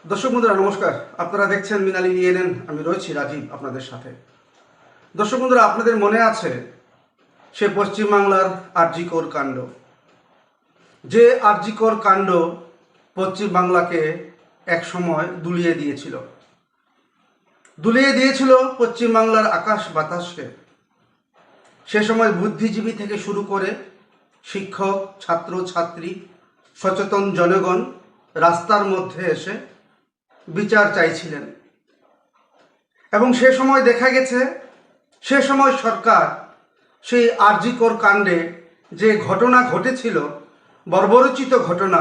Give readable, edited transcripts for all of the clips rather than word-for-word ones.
দর্শক বন্ধুরা নমস্কার। আপনারা দেখছেন মিনালি ইএনএন। আমি রয়েছি রাজীব আপনাদের সাথে। দর্শক বন্ধুরা, আপনাদের মনে আছে সে পশ্চিমবাংলার আরজিকর কাণ্ড, যে আরজিকর কাণ্ড পশ্চিমবাংলাকে এক সময় দুলিয়ে দিয়েছিল পশ্চিমবাংলার আকাশ বাতাসকে। সে সময় বুদ্ধিজীবী থেকে শুরু করে শিক্ষক, ছাত্র ছাত্রী, সচেতন জনগণ রাস্তার মধ্যে এসে বিচার চাইছিলেন। এবং সে সময় দেখা গেছে, সে সময় সরকার সেই আরজিকর কাণ্ডে যে ঘটনা ঘটেছিল, বর্বরোচিত ঘটনা,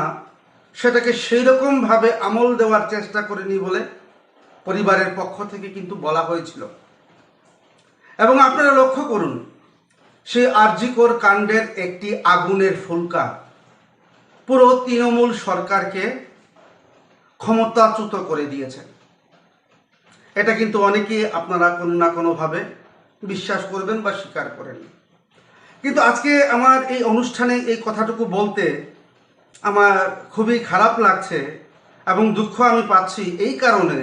সেটাকে সেই রকমভাবে আমল দেওয়ার চেষ্টা করেনি বলে পরিবারের পক্ষ থেকে কিন্তু বলা হয়েছিল। এবং আপনারা লক্ষ্য করুন, সেই আরজিকর কাণ্ডের একটি আগুনের ফুলকা পুরো তৃণমূল সরকারকে ক্ষমতাচ্যুত করে দিয়েছে। এটা কিন্তু অনেকেই আপনারা কোনো না কোনোভাবে বিশ্বাস করবেন বা স্বীকার করেন। কিন্তু আজকে আমার এই অনুষ্ঠানে এই কথাটুকু বলতে আমার খুবই খারাপ লাগছে এবং দুঃখ আমি পাচ্ছি এই কারণে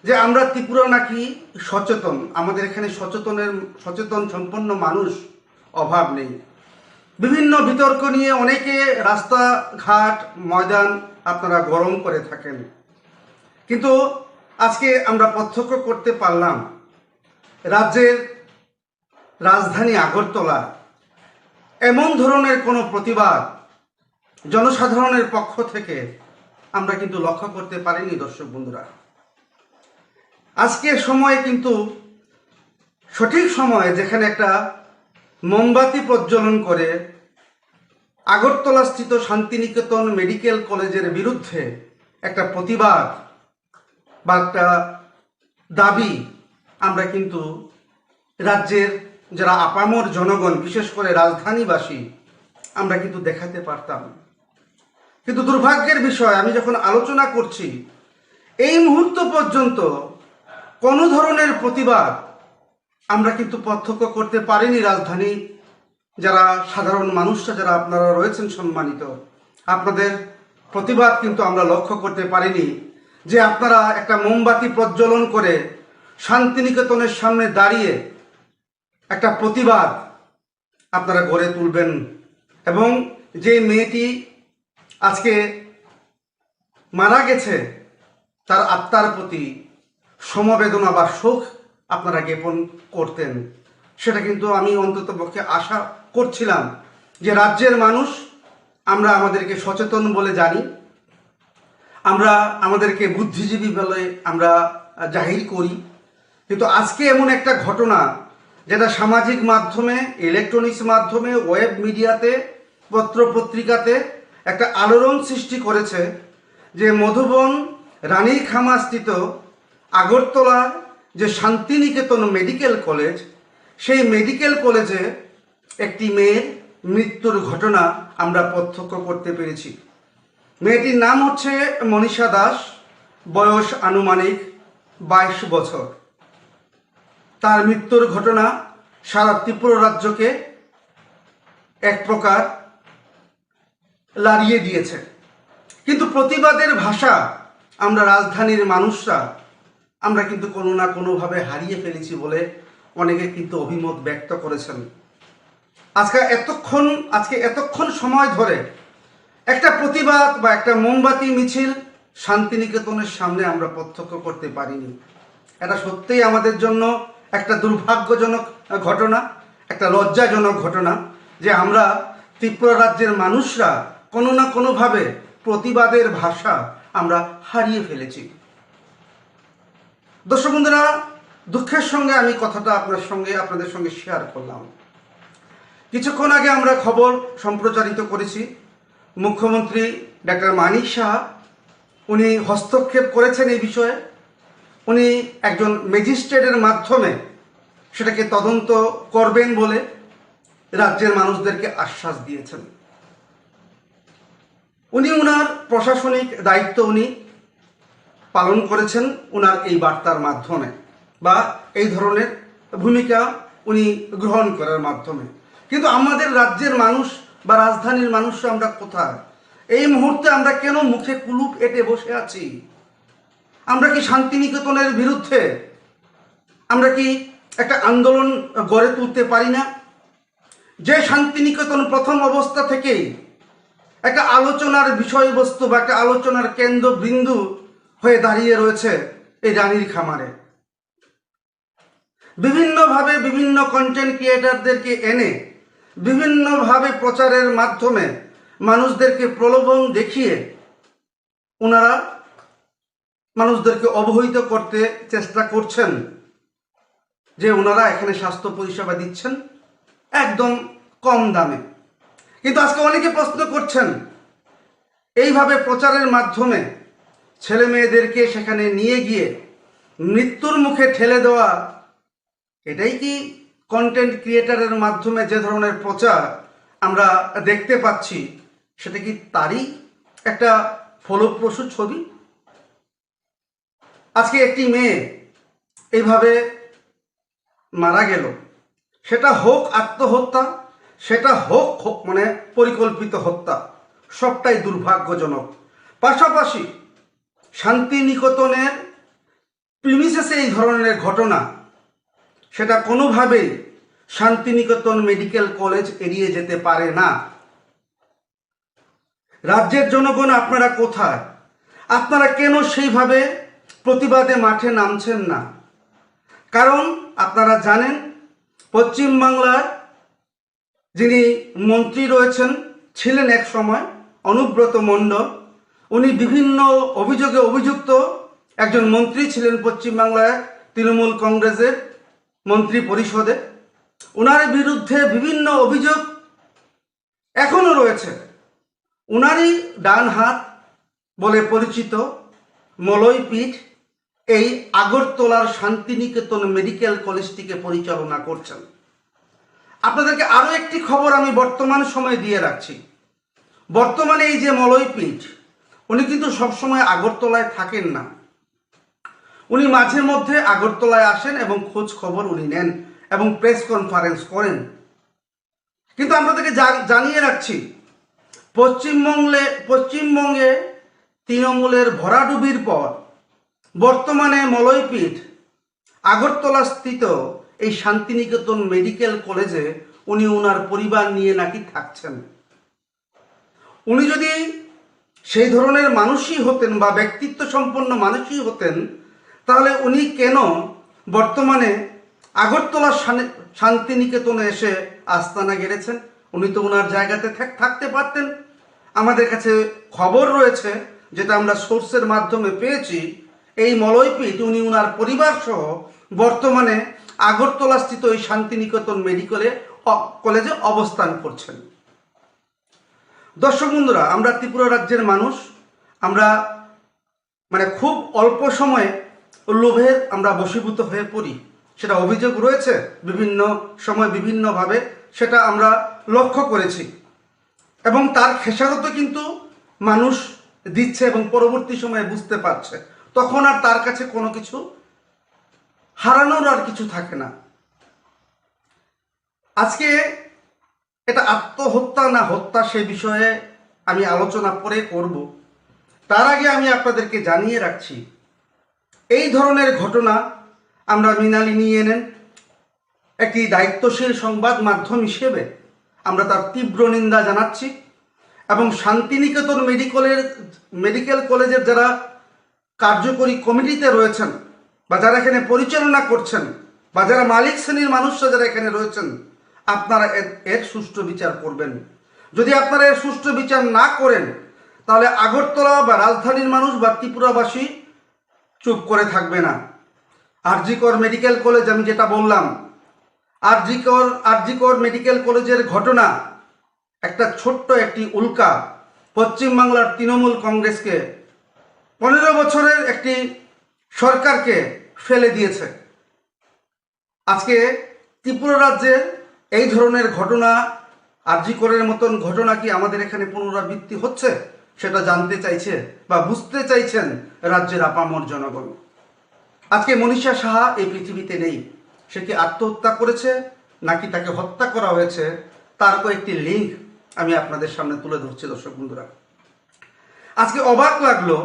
যে আমরা ত্রিপুরা নাকি সচেতন, আমাদের এখানে সচেতন সম্পন্ন মানুষ অভাব নেই। বিভিন্ন বিতর্ক নিয়ে অনেকে রাস্তাঘাট ময়দান আপনারা গরম করে থাকেন, কিন্তু আজকে আমরা প্রত্যক্ষ করতে পারলাম রাজ্যের রাজধানী আগরতলা এমন ধরনের কোনো প্রতিবাদ জনসাধারণের পক্ষ থেকে আমরা কিন্তু লক্ষ্য করতে পারিনি। দর্শক বন্ধুরা, আজকের সময়ে কিন্তু সঠিক সময়ে যেখানে একটা মোমবাতি প্রজ্বলন করে আগরতলাস্থিত শান্তিনিকেতন মেডিকেল কলেজের বিরুদ্ধে একটা প্রতিবাদ বা একটা দাবি আমরা কিন্তু রাজ্যের যারা আপামর জনগণ, বিশেষ করে রাজধানীবাসী, আমরা কিন্তু দেখাতে পারতাম। কিন্তু দুর্ভাগ্যের বিষয়, আমি যখন আলোচনা করছি এই মুহূর্ত পর্যন্ত কোনো ধরনের প্রতিবাদ আমরা কিন্তু প্রত্যক্ষ করতে পারিনি। রাজধানী যারা সাধারণ মানুষরা যারা আপনারা রয়েছেন সম্মানিত, আপনাদের প্রতিবাদ কিন্তু আমরা লক্ষ্য করতে পারিনি যে আপনারা একটা মোমবাতি প্রজ্বলন করে শান্তিনিকেতনের সামনে দাঁড়িয়ে একটা প্রতিবাদ আপনারা গড়ে তুলবেন। এবং যে মেয়েটি আজকে মারা গেছে তার আত্মার প্রতি সমবেদনা বা শোক আপনারা জ্ঞাপন করতেন, সেটা কিন্তু আমি অন্তত পক্ষে আশা করছিলাম যে রাজ্যের মানুষ আমরা আমাদেরকে সচেতন বলে জানি, আমরা আমাদেরকে বুদ্ধিজীবী বলে আমরা জাহির করি। কিন্তু আজকে এমন একটা ঘটনা যেটা সামাজিক মাধ্যমে, ইলেকট্রনিক্স মাধ্যমে, ওয়েব মিডিয়াতে, পত্রপত্রিকাতে একটা আলোড়ন সৃষ্টি করেছে যে মধুবন রানীখামাস্থিত আগরতলা যে শান্তিনিকেতন মেডিকেল কলেজ, সেই মেডিকেল কলেজে একটি মেয়ের মৃত্যুর ঘটনা আমরা প্রত্যক্ষ করতে পেরেছি। মেয়েটির নাম হচ্ছে মনীষা দাস, বয়স আনুমানিক 22 বছর। তার মৃত্যুর ঘটনা সারা ত্রিপুরা রাজ্যকে এক প্রকার লাড়িয়ে দিয়েছে। কিন্তু প্রতিবাদের ভাষা আমরা রাজধানীর মানুষরা আমরা কিন্তু কোনো না কোনোভাবে হারিয়ে ফেলেছি বলে অনেকে কিন্তু অভিমত ব্যক্ত করেছেন। আজকে এতক্ষণ সময় ধরে একটা প্রতিবাদ বা একটা মোমবাতি মিছিল শান্তিনিকেতনের সামনে আমরা প্রত্যক্ষ করতে পারিনি। এটা সত্যিই আমাদের জন্য একটা দুর্ভাগ্যজনক ঘটনা, একটা লজ্জাজনক ঘটনা যে আমরা ত্রিপুরা রাজ্যের মানুষরা কোনো না কোনোভাবে প্রতিবাদের ভাষা আমরা হারিয়ে ফেলেছি। দর্শক বন্ধুরা, দুঃখের সঙ্গে আমি কথাটা আপনাদের সঙ্গে শেয়ার করলাম। কিছুক্ষণ আগে আমরা খবর সম্প্রচারিত করেছি, মুখ্যমন্ত্রী ডাক্তার মানিক সাহা উনি হস্তক্ষেপ করেছেন এই বিষয়ে। উনি একজন ম্যাজিস্ট্রেটের মাধ্যমে সেটাকে তদন্ত করবেন বলে রাজ্যের মানুষদেরকে আশ্বাস দিয়েছেন। উনি ওনার প্রশাসনিক দায়িত্ব উনি পালন করেছেন ওনার এই বার্তার মাধ্যমে বা এই ধরনের ভূমিকা উনি গ্রহণ করার মাধ্যমে। কিন্তু আমাদের রাজ্যের মানুষ বা রাজধানীর মানুষরা আমরা কোথায়? এই মুহূর্তে আমরা কেন মুখে কুলুপ এঁটে বসে আছি? আমরা কি শান্তিনিকেতনের বিরুদ্ধে আমরা কি একটা আন্দোলন গড়ে তুলতে পারি না? যে শান্তিনিকেতন প্রথম অবস্থা থেকেই একটা আলোচনার বিষয়বস্তু বা একটা আলোচনার কেন্দ্রবিন্দু হয়ে দাঁড়িয়ে রয়েছে এই রানীর খামারে। বিভিন্নভাবে বিভিন্ন কন্টেন্ট ক্রিয়েটারদেরকে এনে বিভিন্নভাবে প্রচারের মাধ্যমে মানুষদেরকে প্রলোভন দেখিয়ে ওনারা মানুষদেরকে অবহিত করতে চেষ্টা করছেন যে ওনারা এখানে স্বাস্থ্য পরিষেবা দিচ্ছেন একদম কম দামে। কিন্তু আজকে অনেকে প্রশ্ন করছেন, এইভাবে প্রচারের মাধ্যমে ছেলে মেয়েদেরকে সেখানে নিয়ে গিয়ে মৃত্যুর মুখে ঠেলে দেওয়া, এটাই কি কন্টেন্ট ক্রিয়েটারের মাধ্যমে যে ধরনের প্রচার আমরা দেখতে পাচ্ছি সেটা কি তারই একটা ফলপ্রসূ ছবি? আজকে একটি মেয়ে এইভাবে মারা গেল, সেটা হোক আত্মহত্যা, সেটা হোক মানে পরিকল্পিত হত্যা, সবটাই দুর্ভাগ্যজনক। পাশাপাশি শান্তিনিকেতনের প্রিমিসেসে এই ধরনের ঘটনা, সেটা কোনোভাবেই শান্তিনিকেতন মেডিকেল কলেজ এড়িয়ে যেতে পারে না। রাজ্যের জনগণ আপনারা কোথায়? আপনারা কেন সেইভাবে প্রতিবাদে মাঠে নামছেন না? কারণ আপনারা জানেন পশ্চিমবাংলার যিনি মন্ত্রী রয়েছেন, ছিলেন এক সময় অনুব্রত মণ্ডল, উনি বিভিন্ন অভিযোগে অভিযুক্ত একজন মন্ত্রী ছিলেন পশ্চিমবাংলায় তৃণমূল কংগ্রেসের মন্ত্রী পরিষদে। ওনার বিরুদ্ধে বিভিন্ন অভিযোগ এখনো রয়েছে। উনারই ডান হাত বলে পরিচিত মলয় পীঠ এই আগরতলার শান্তিনিকেতন মেডিকেল কলেজটিকে পরিচালনা করছেন। আপনাদেরকে আরও একটি খবর আমি বর্তমান সময়ে দিয়ে রাখছি। বর্তমানে এই যে মলয় পীঠ, উনি কিন্তু সবসময় আগরতলায় থাকেন না। উনি মাঝে মধ্যে আগরতলায় আসেন এবং খোঁজ খবর উনি নেন এবং প্রেস কনফারেন্স করেন। কিন্তু আপনাদেরকে জানিয়ে রাখছি, পশ্চিমবঙ্গে তৃণমূলের ভরাডুবির পর বর্তমানে মলয়পীঠ আগরতলা স্থিত এই শান্তিনিকেতন মেডিকেল কলেজে উনি ওনার পরিবার নিয়ে নাকি থাকছেন। উনি যদি সেই ধরনের মানুষই হতেন বা ব্যক্তিত্ব সম্পন্ন মানুষই হতেন, তাহলে উনি কেন বর্তমানে আগরতলা শান্তিনিকেতনে এসে আস্তানা গেড়েছেন? উনি তো ওনার জায়গাতে থাকতে পারতেন। আমাদের কাছে খবর রয়েছে, যেটা আমরা সোর্সের মাধ্যমে পেয়েছি, এই মলয়পীঠ উনি ওনার পরিবার সহ বর্তমানে আগরতলা স্থিত এই শান্তিনিকেতন মেডিকেলে কলেজে অবস্থান করছেন। দর্শক বন্ধুরা, আমরা ত্রিপুরা রাজ্যের মানুষ, আমরা মানে খুব অল্প সময়ে লোভের আমরা বশীভূত হয়ে পড়ি। সেটা অভিযোগ রয়েছে বিভিন্ন সময় বিভিন্নভাবে, সেটা আমরা লক্ষ্য করেছি এবং তার খেসারত কিন্তু মানুষ দিচ্ছে এবং পরবর্তী সময়ে বুঝতে পারছে। তখন আর তার কাছে কোনো কিছু হারানোর আর কিছু থাকে না। আজকে এটা আত্মহত্যা না হত্যা সে বিষয়ে আমি আলোচনা পরে করব। তার আগে আমি আপনাদেরকে জানিয়ে রাখছি, এই ধরনের ঘটনা আমরা মৃণালিনী এনএন একটি দায়িত্বশীল সংবাদ মাধ্যম হিসেবে আমরা তার তীব্র নিন্দা জানাচ্ছি এবং শান্তিনিকেতন মেডিকেল কলেজের যারা কার্যকরী কমিটিতে রয়েছেন বা যারা এখানে পরিচালনা করছেন বা যারা মালিক শ্রেণীর মানুষরা যারা এখানে রয়েছেন, আপনারা এর সুষ্ঠু বিচার করবেন। যদি আপনারা এর সুষ্ঠু বিচার না করেন, তাহলে আগরতলা বা রাজধানীর মানুষ বা ত্রিপুরাবাসী চুপ করে থাকবে না। আরজিকর মেডিকেল কলেজ, আমি যেটা বললাম, আরজিকর মেডিকেল কলেজের ঘটনা একটা ছোট্ট একটি উল্কা পশ্চিমবাংলার তৃণমূল কংগ্রেসকে 15 বছরের একটি সরকারকে ফেলে দিয়েছে। আজকে ত্রিপুরা রাজ্যের এই ধরনের ঘটনা, আরজিকরের মতন ঘটনা কি আমাদের এখানে পুনরাবৃত্তি হচ্ছে, সেটা জানতে চাইছে বা বুঝতে চাইছেন রাজ্যের আপামর জনগণ। আজকে মনীষা সাহা এই পৃথিবীতে নেই। সে কি আত্মহত্যা করেছে নাকি তাকে হত্যা করা হয়েছে, তার কয়েকটি লিঙ্ক আমি আপনাদের সামনে তুলে ধরছি। দর্শক বন্ধুরা, আজকে অবাক লাগলো,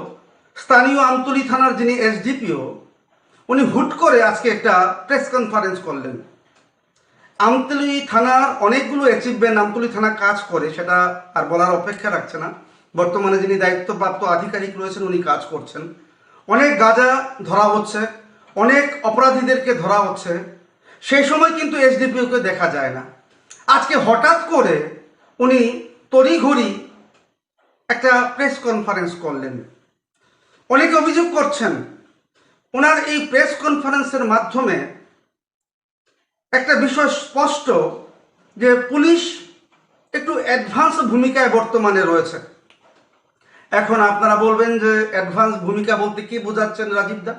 স্থানীয় আমতলী থানার যিনি এসডিপিও, উনি হুট করে আজকে একটা প্রেস কনফারেন্স করলেন। আমতলী থানার অনেকগুলো অ্যাচিভমেন্ট আমতলী থানা কাজ করে, সেটা আর বলার অপেক্ষা রাখছে না। বর্তমানে যিনি দায়িত্বপ্রাপ্ত আধিকারিক রয়েছেন উনি কাজ করছেন। অনেক গাঁজা ধরা হচ্ছে, অনেক অপরাধীদেরকে ধরা হচ্ছে, সেই সময় কিন্তু এসডিপিওকে দেখা যায় না। আজকে হঠাৎ করে উনি তড়িঘড়ি একটা প্রেস কনফারেন্স করলেন। অনেকে অভিযোগ করছেন ওনার এই প্রেস কনফারেন্সের মাধ্যমে একটা বিষয় স্পষ্ট যে পুলিশ একটু অ্যাডভান্স ভূমিকায় বর্তমানে রয়েছে। এখন আপনারা বলবেন যে অ্যাডভান্স ভূমিকা বলতে কি বোঝাচ্ছেন রাজীব দা?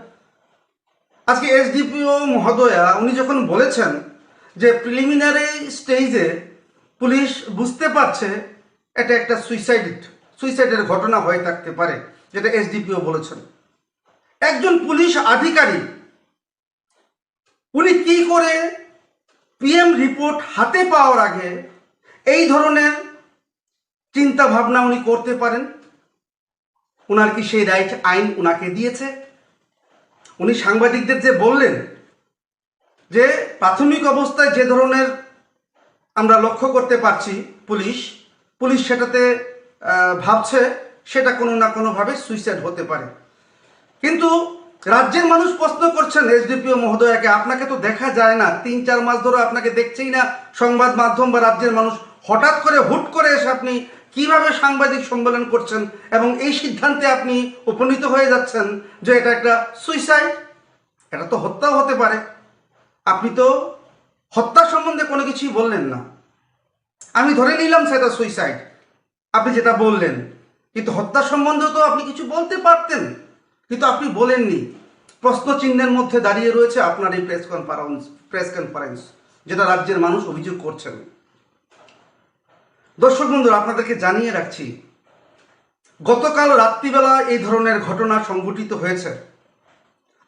আজকে এসডিপিও মহোদয়া উনি যখন বলেছেন যে প্রিলিমিনারি স্টেজে পুলিশ বুঝতে পারছে এটা একটা সুইসাইডের ঘটনা হয়ে থাকতে পারে, যেটা এসডিপিও বলেছেন। একজন পুলিশ আধিকারিক উনি কি করে পিএম রিপোর্ট হাতে পাওয়ার আগে এই ধরনের চিন্তা ভাবনা উনি করতে পারেন? উনার কি সেই রাইট আইন উনাকে দিয়েছে? উনি সাংবাদিকদের যে বললেন যে প্রাথমিক অবস্থায় যে ধরনের আমরা লক্ষ্য করতে পারছি পুলিশ সেটাতে ভাবছে সেটা কোনো না কোনোভাবে সুইসাইড হতে পারে। কিন্তু রাজ্যের মানুষ প্রশ্ন করছেন এসডিপিও মহোদয়াকে, আপনাকে তো দেখা যায় না, 3-4 মাস ধরে আপনাকে দেখছেই না সংবাদ মাধ্যম বা রাজ্যের মানুষ, হঠাৎ করে হুট করে এসে আপনি কিভাবে সাংবাদিক সম্মেলন করছেন এবং এই সিদ্ধান্তে আপনি উপনীত হয়ে যাচ্ছেন যে এটা একটা সুইসাইড, এটা তো হত্যাও হতে পারে। আপনি তো হত্যা সম্বন্ধে কোনো কিছুই বললেন না। আমি ধরে নিলাম সেটা সুইসাইড আপনি যেটা বললেন, কিন্তু হত্যা সম্বন্ধেও তো আপনি কিছু বলতে পারতেন, কিন্তু আপনি বলেননি। প্রশ্ন চিহ্নের মধ্যে দাঁড়িয়ে রয়েছে আপনার এই প্রেস কনফারেন্স, যেটা রাজ্যের মানুষ অভিযোগ করছেন। দর্শক বন্ধুরা, আপনাদেরকে জানিয়ে রাখছি, গতকাল রাত্রিবেলা এই ধরনের ঘটনা সংঘটিত হয়েছে।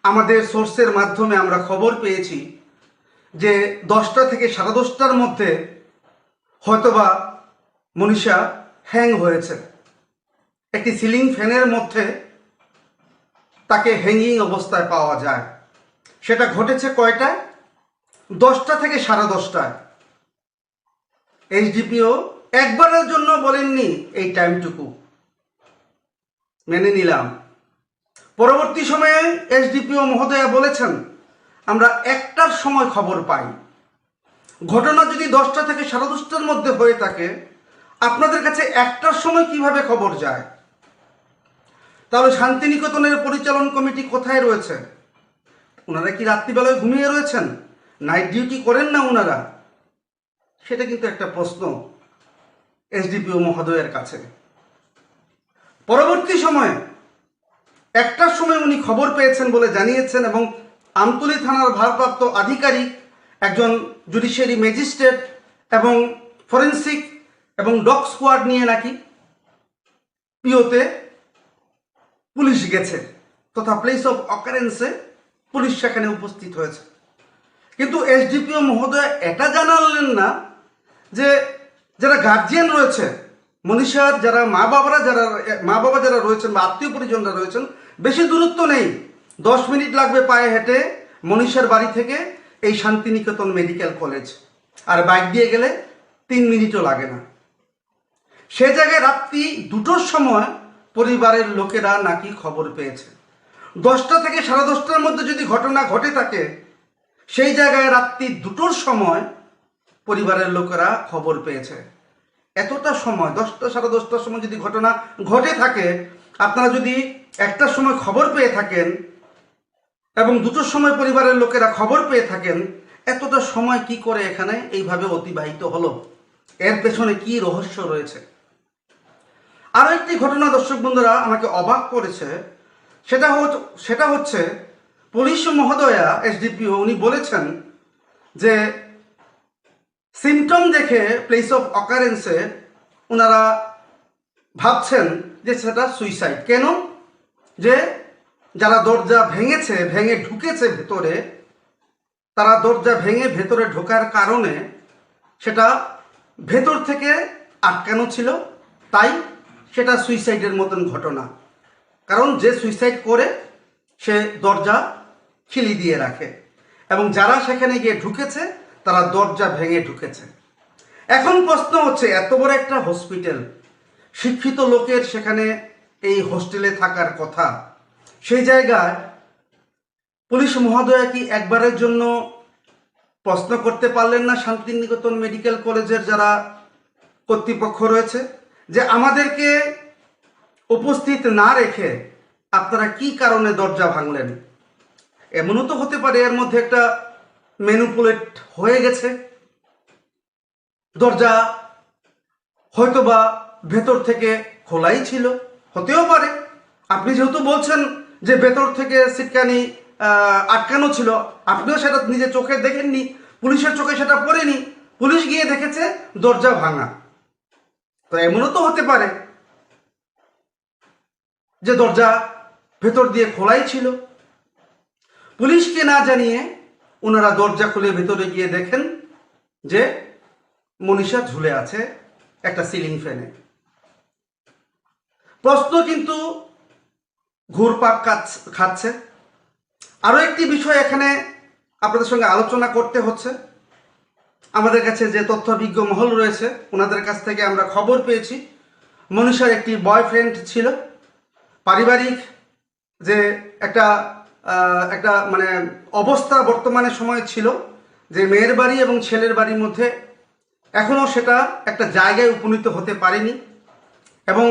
আমাদের সোর্সের মাধ্যমে আমরা খবর পেয়েছি যে 10টা থেকে 10:30টার মধ্যে হয়তোবা মনীষা হ্যাং হয়েছে। একটি সিলিং ফ্যানের মধ্যে তাকে হ্যাঙ্গিং অবস্থায় পাওয়া যায়। সেটা ঘটেছে কয়টায়? 10টা থেকে 10:30টায়। এইচডিপিও একবারের জন্য বলেননি এই টাইমটুকু, মেনে নিলাম। পরবর্তী সময়ে এসডিপিও মহোদয়া বলেছেন আমরা 1টার সময় খবর পাই। ঘটনা যদি 10টা থেকে 10:30টার মধ্যে হয়ে থাকে, আপনাদের কাছে 1টার সময় কিভাবে খবর যায়? তাহলে শান্তিনিকেতনের পরিচালন কমিটি কোথায় রয়েছে? ওনারা কি রাত্রিবেলায় ঘুমিয়ে রয়েছেন? নাইট ডিউটি করেন না ওনারা? সেটা কিন্তু একটা প্রশ্ন এসডিপিও মহোদয়ের কাছে। পরবর্তী সময়ে 1টার সময় উনি খবর পেয়েছেন বলে জানিয়েছেন এবং আমতলী থানার ভারপ্রাপ্ত আধিকারিক, একজন জুডিশিয়ারি ম্যাজিস্ট্রেট এবং ফরেন্সিক এবং ডগ স্কোয়াড নিয়ে নাকি পিওতে পুলিশ গেছে, তথা প্লেস অফ অকারেন্সে পুলিশ সেখানে উপস্থিত হয়েছে। কিন্তু এসডিপিও মহোদয় এটা জানালেন না যে যারা গার্জিয়ান রয়েছে, মনীষার যারা মা বাবা যারা রয়েছেন বা আত্মীয় পরিজনরা রয়েছেন, বেশি দূরত্ব নেই, 10 মিনিট লাগবে পায়ে হেঁটে মনীষার বাড়ি থেকে এই শান্তিনিকেতন মেডিকেল কলেজ, আর বাইক দিয়ে গেলে 3 মিনিটও লাগে না। সে জায়গায় রাত্রি 2টোর সময় পরিবারের লোকেরা নাকি খবর পেয়েছে। 10টা থেকে 10:30টার মধ্যে যদি ঘটনা ঘটে থাকে, সেই জায়গায় রাত্রি 2টোর সময় পরিবারের লোকেরা খবর পেয়েছে। এতটা সময়, 10টা 10:30টার সময় যদি ঘটনা ঘটে থাকে, আপনারা যদি 1টার সময় খবর পেয়ে থাকেন এবং 2টোর সময় পরিবারের লোকেরা খবর পেয়ে থাকেন, এতটা সময় কি করে এখানে এইভাবে অতিবাহিত হলো? এর পেছনে কি রহস্য রয়েছে? আরও একটি ঘটনা দর্শক বন্ধুরা আমাকে অবাক করেছে, সেটা হচ্ছে পুলিশ মহোদয়া এসডিপিও উনি বলেছেন যে সিমটম দেখে প্লেস অফ অকারেন্সে ওনারা ভাবছেন যে সেটা সুইসাইড। কেন? যে যারা দরজা ভেঙে ঢুকেছে ভেতরে, তারা দরজা ভেঙে ভেতরে ঢোকার কারণে সেটা ভেতর থেকে আটকানো ছিল, তাই সেটা সুইসাইডের মতন ঘটনা। কারণ যে সুইসাইড করে সে দরজা খিলি দিয়ে রাখে এবং যারা সেখানে গিয়ে ঢুকেছে তারা দরজা ভেঙে ঢুকেছে। এখন প্রশ্ন হচ্ছে, এত বড় একটা হসপিটাল, শিক্ষিত লোকের সেখানে এই হোস্টেলে থাকার কথা, সেই জায়গায় পুলিশ মহোদয়া কি একবারের জন্য প্রশ্ন করতে পারলেন না শান্তিনিকেতন মেডিকেল কলেজের যারা কর্তৃপক্ষ রয়েছে যে আমাদেরকে উপস্থিত না রেখে আপনারা কি কারণে দরজা ভাঙলেন? এমনও তো হতে পারে এর মধ্যে একটা ম্যানিপুলেট হয়ে গেছে, দরজা হয়তোবা ভেতর থেকে খোলাই ছিল, হতেও পারে। আপনি যেহেতু বলছেন যে ভেতর থেকে সিটকানি আটকানো ছিল, আপনিও সেটা নিজে চোখে দেখেননি, পুলিশের চোখে সেটা পড়েনি, পুলিশ গিয়ে দেখেছে দরজা ভাঙা। তো এমনও তো হতে পারে যে দরজা ভেতর দিয়ে খোলাই ছিল, পুলিশকে না জানিয়ে ওনারা দরজা খুলে ভেতরে গিয়ে দেখেন যে মনীষা ঝুলে আছে একটা সিলিং ফ্যানে। প্রশ্ন কিন্তু ঘুরপাক খাচ্ছে। আরও একটি বিষয় এখানে আপনাদের সঙ্গে আলোচনা করতে হচ্ছে। আমাদের কাছে যে তথ্যভিজ্ঞ মহল রয়েছে ওনাদের কাছ থেকে আমরা খবর পেয়েছি মনীষার একটি বয়ফ্রেন্ড ছিল, পারিবারিক যে একটা মানে অবস্থা বর্তমানে সময় ছিল যে মেয়ের বাড়ি এবং ছেলের বাড়ির মধ্যে এখনও সেটা একটা জায়গায় উপনীত হতে পারেনি। এবং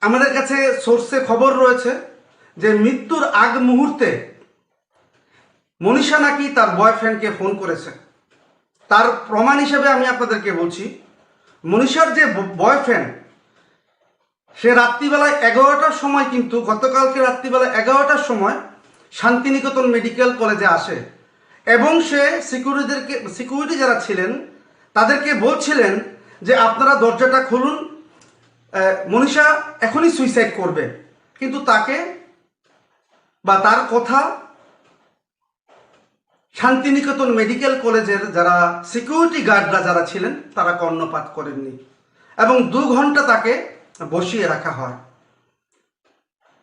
আমাদের কাছে সোর্সে খবর রয়েছে যে মৃত্যুর আগ মুহূর্তে মনীষা নাকি তার বয়ফ্রেন্ডকে ফোন করেছে। তার প্রমাণ হিসেবে আমি আপনাদেরকে বলছি, মনীষার যে বয়ফ্রেন্ড সে রাত্রিবেলায় 11টার সময়, কিন্তু গতকালকে রাত্রিবেলা 11টার সময় শান্তিনিকেতন মেডিকেল কলেজে আসে এবং সে সিকিউরিটি যারা ছিলেন তাদেরকে বলছিলেন যে আপনারা দরজাটা খুলুন, মনীষা এখনই সুইসাইড করবে। কিন্তু তাকে বা তার কথা শান্তিনিকেতন মেডিকেল কলেজের যারা সিকিউরিটি গার্ডরা যারা ছিলেন তারা কর্ণপাত করেননি এবং 2 ঘন্টা তাকে বসিয়ে রাখা হয়।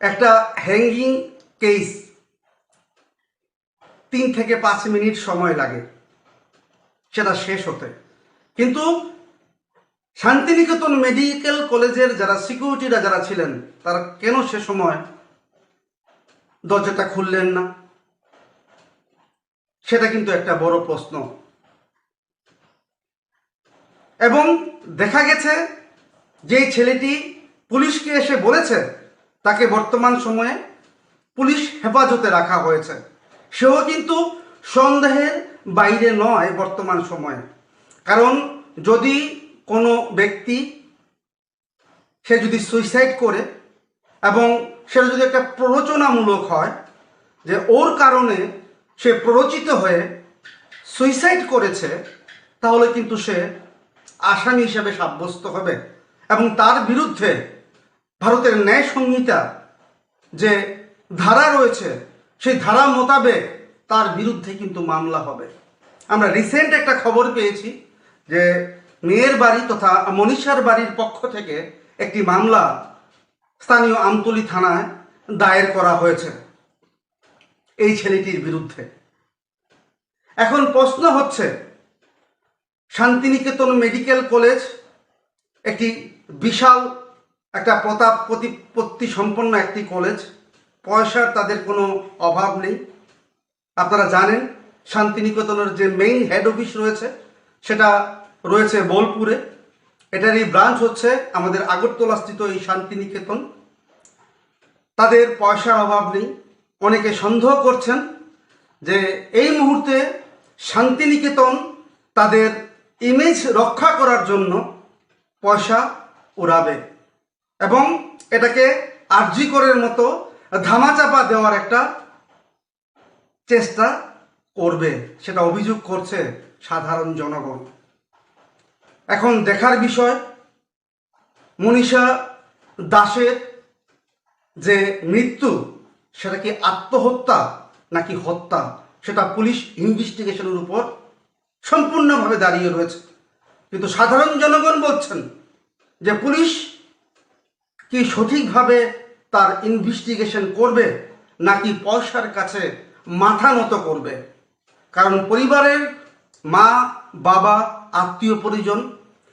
একটা হ্যাঙ্গিং কেস 3 থেকে 5 মিনিট সময় লাগে সেটা শেষ হতে, কিন্তু শান্তিনিকেতন মেডিকেল কলেজের যারা সিকিউরিটিরা যারা ছিলেন তারা কেন সে সময় দরজাটা খুললেন না, সেটা কিন্তু একটা বড় প্রশ্ন। এবং দেখা গেছে যে ছেলেটি পুলিশকে এসে বলেছে তাকে বর্তমান সময়ে পুলিশ হেফাজতে রাখা হয়েছে, সেও কিন্তু সন্দেহের বাইরে নয় বর্তমান সময়ে। কারণ যদি কোনো ব্যক্তি সে যদি সুইসাইড করে এবং সেটা যদি একটা প্ররোচনামূলক হয় যে ওর কারণে সে প্ররোচিত হয়ে সুইসাইড করেছে, তাহলে কিন্তু সে আসামি হিসেবে সাব্যস্ত হবে এবং তার বিরুদ্ধে ভারতের ন্যায় সংহিতা যে ধারা রয়েছে সেই ধারা মোতাবেক তার বিরুদ্ধে কিন্তু মামলা হবে। আমরা রিসেন্ট একটা খবর পেয়েছি যে মেয়ের বাড়ি তথা মনীষার বাড়ির পক্ষ থেকে একটি মামলা স্থানীয় আমতলী থানায় দায়ের করা হয়েছে এই ছেলেটির বিরুদ্ধে। এখন প্রশ্ন হচ্ছে, শান্তিনিকেতন মেডিকেল কলেজ একটি বিশাল একটা প্রতাপ প্রতিপত্তি সম্পন্ন একটি কলেজ, পয়সার তাদের কোনো অভাব নেই। আপনারা জানেন শান্তিনিকেতনের যে মেইন হেড অফিস রয়েছে সেটা রয়েছে বোলপুরে, এটারই ব্রাঞ্চ হচ্ছে আমাদের আগরতলাস্থিত এই শান্তিনিকেতন। তাদের পয়সার অভাব নেই। অনেকে সন্দেহ করছেন যে এই মুহূর্তে শান্তিনিকেতন তাদের ইমেজ রক্ষা করার জন্য পয়সা উড়াবে এবং এটাকে আরজি করের মতো ধামাচাপা দেওয়ার একটা চেষ্টা করবে, সেটা অভিযোগ করছে সাধারণ জনগণ। এখন দেখার বিষয় মনীষা দাসের যে মৃত্যু সেটা কি আত্মহত্যা নাকি হত্যা, সেটা পুলিশ ইনভেস্টিগেশনের উপর সম্পূর্ণভাবে দাঁড়িয়ে রয়েছে। কিন্তু সাধারণ জনগণ বলছেন যে পুলিশ কি সঠিকভাবে তার ইনভেস্টিগেশন করবে নাকি পয়সার কাছে মাথা নত করবে? কারণ পরিবারের মা বাবা আত্মীয় পরিজন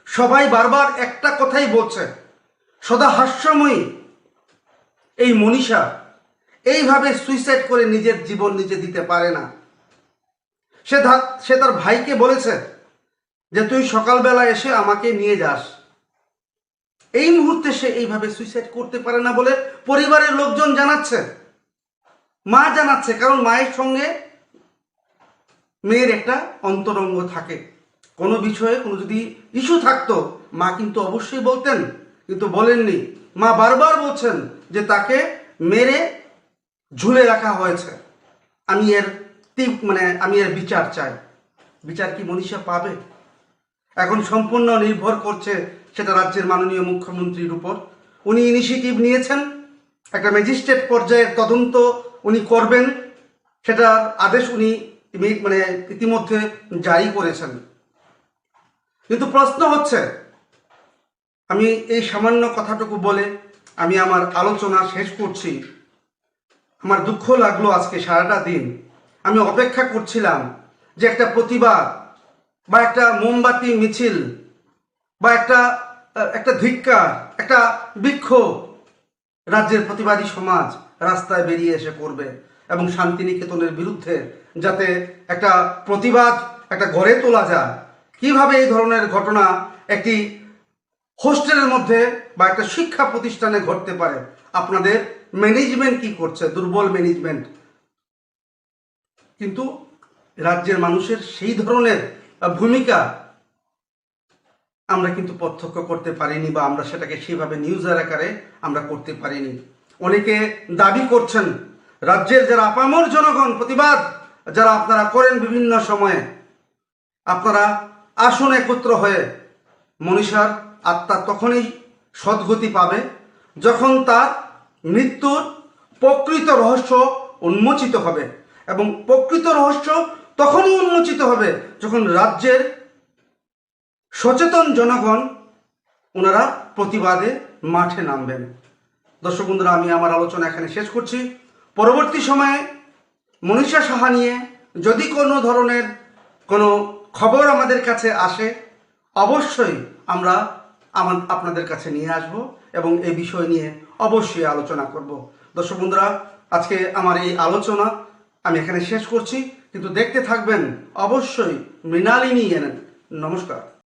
সবাই বারবার একটা কথাই বলছে, সদা হাস্যময়ী এই মনীষা এইভাবে সুইসাইড করে নিজের জীবন নিজে দিতে পারে না। সে তার ভাইকে বলেছে যে তুই সকালবেলা এসে আমাকে নিয়ে যাস। এই মুহূর্তে সে এইভাবে সুইসাইড করতে পারে না বলে পরিবারের লোকজন জানাচ্ছে, মা জানাচ্ছে। কারণ মায়ের সঙ্গে মেয়ের একটা অন্তরঙ্গ থাকে। কোনো বিষয়ে কোনো যদি ইস্যু থাকতো মা কিন্তু অবশ্যই বলতেন, কিন্তু বলেননি। মা বারবার বলছেন যে তাকে মেরে ঝুলে রাখা হয়েছে। আমি এর বিচার চাই। বিচার কি মনীষা পাবে? এখন সম্পূর্ণ নির্ভর করছে সেটা রাজ্যের মাননীয় মুখ্যমন্ত্রীর উপর। উনি ইনিশিয়েটিভ নিয়েছেন, একটা ম্যাজিস্ট্রেট পর্যায়ের তদন্ত উনি করবেন, সেটার আদেশ উনি ইতিমধ্যে জারি করেছেন। কিন্তু প্রশ্ন হচ্ছে, আমি এই সামান্য কথাটুকু বলে আমি আমার আলোচনা শেষ করছি। আমার দুঃখ লাগলো আজকে সারাটা দিন আমি অপেক্ষা করছিলাম যে একটা প্রতিবাদ বা একটা মোমবাতি মিছিল বা একটা ধিক্কার, একটা বিক্ষোভ রাজ্যের প্রতিবাদী সমাজ রাস্তায় বেরিয়ে এসে করবে এবং শান্তিনিকেতনের বিরুদ্ধে যাতে একটা প্রতিবাদ একটা গড়ে তোলা যায়। কিভাবে এই ধরনের ঘটনা একটি হোস্টেলের মধ্যে বা একটা শিক্ষা প্রতিষ্ঠানে ঘটতে পারে? আপনাদের ম্যানেজমেন্ট কি করছে? দুর্বল ম্যানেজমেন্ট। কিন্তু রাজ্যের মানুষের সেই ধরনের ভূমিকা আমরা কিন্তু প্রত্যক্ষ করতে পারিনি, বা আমরা সেটাকে সেভাবে নিউজের আকারে আমরা করতে পারিনি। অনেকে দাবি করছেন রাজ্যের যারা আপামর জনগণ, প্রতিবাদ যারা আপনারা করেন বিভিন্ন সময়ে, আপনারা আসুন একত্র হয়ে। মনীষার আত্মা তখনই সদ্গতি পাবে যখন তার মৃত্যুর প্রকৃত রহস্য উন্মোচিত হবে, এবং প্রকৃত রহস্য তখনই উন্মোচিত হবে যখন রাজ্যের সচেতন জনগণ ওনারা প্রতিবাদে মাঠে নামবেন। দর্শক বন্ধুরা, আমি আমার আলোচনা এখানে শেষ করছি। পরবর্তী সময়ে মনীষা সাহা নিয়ে যদি কোনো ধরনের কোনো খবর আমাদের কাছে আসে অবশ্যই আমরা আপনাদের কাছে নিয়ে আসব এবং এই বিষয় নিয়ে অবশ্যই আলোচনা করব। দর্শক বন্ধুরা, আজকে আমার এই আলোচনা আমি এখানে শেষ করছি, কিন্তু দেখতে থাকবেন অবশ্যই মৃণালিনী এনএন। নমস্কার।